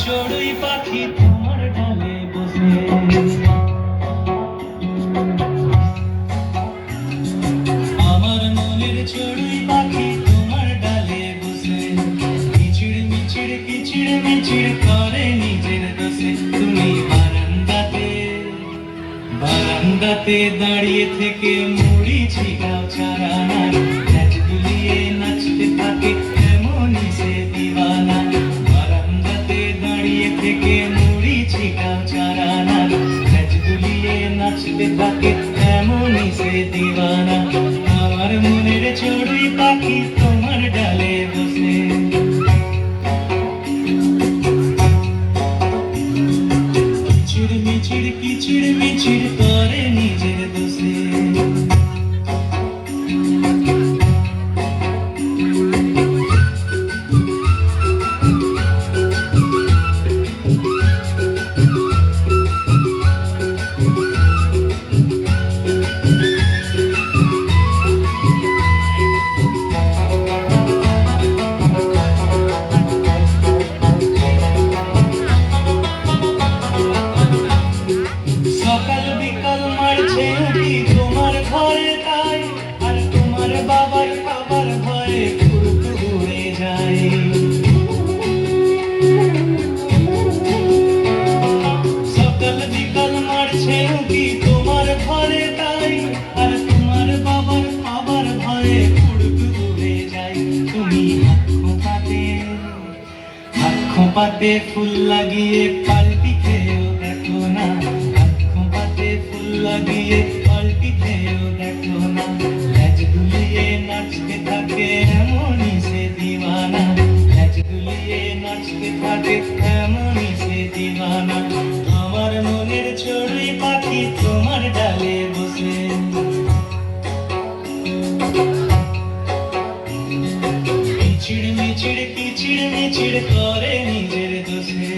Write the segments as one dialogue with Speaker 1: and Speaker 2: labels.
Speaker 1: চড়ুই পাখি তোমার ডালে বসে। আমার মনের চড়ুই পাখি তোমার ডালে বসে, কিচিড় মিচিড় কিচিড় মিচিড় করে নিজের দোষে। তুমি বারান্দাতে দাঁড়িয়ে থেকে মুড়ি ছিটাও চারানার, নাচ দুলিয়ে নাচতে থাকে এমনই সে দিওয়ানা। বারান্দাতে দাঁড়িয়ে থেকে মুড়ি ছিটাও চারানার, নাচ দুলিয়ে নাচতে থাকে এমনই সে দিওয়ানা। আমার মনের চড়ুই পাখি তোমার ডালে বসে। কিচিড় মিচিড় কিচিড় মিচিড় করে নিজের দোষে। সকাল বিকাল মারছে উঠি তোমার ঘরে তাই, আর তোমার বাবার খাবার ভয়ে ফুরফুর উড়ে যায়। সকাল বিকাল মারছে উঠি তোমার ঘরে তাই, আর তোমার বাবার খাবার ভয়ে ফুরফুর উড়ে যায়। তুমি হাত খোঁপাতে ফুল লাগিয়ে পাল্টি খেয়েও দেখো না, ফুল লাগিয়ে পাল্টি খেয়েও দেখো না। ল্যাজ দুলিয়ে নাচতে থাকে এমনই সে দিওয়ানা, ল্যাজ দুলিয়ে নাচতে থাকে এমনই সে দিওয়ানা। আমার মনের চড়ুই পাখি তোমার ডালে বসে। কিচিড় মিচিড় কিচিড় মিচিড় করে নিজের দোষে।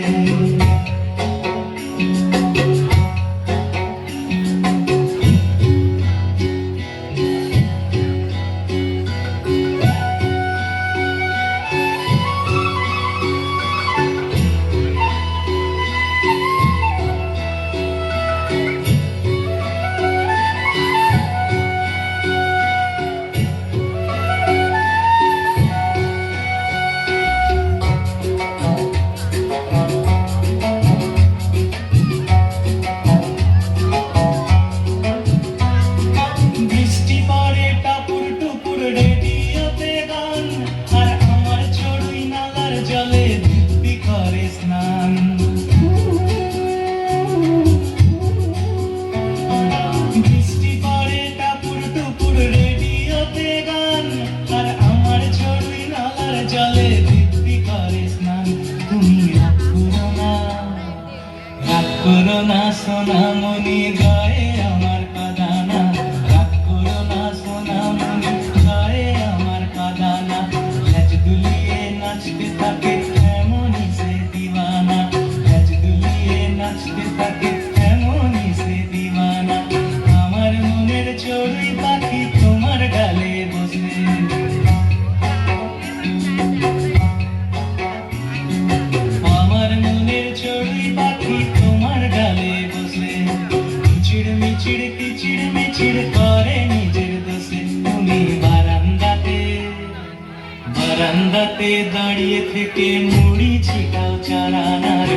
Speaker 1: করো না সোনামণি গায়ে আমার কাঁদানা, রাগ করো না সোনামণি গায়ে আমার কাঁদানা। ল্যাজ দুলিয়ে নাচতে থাকে এমনই সে দিওয়ানা, ল্যাজ দুলিয়ে নাচতে থাকে এমনই সে দিওয়ানা। আমার মনের চড়ুই পাখি তোমার ডালে বসে। আমার মনের চড়ুই পাখি তোমার ডালে বসে। কিচিড় মিচিড় কিচিড় মিচিড় করে নিজের দোষে। তুমি বারান্দাতে দাঁড়িয়ে থেকে মুড়ি ছিটাও চারানার,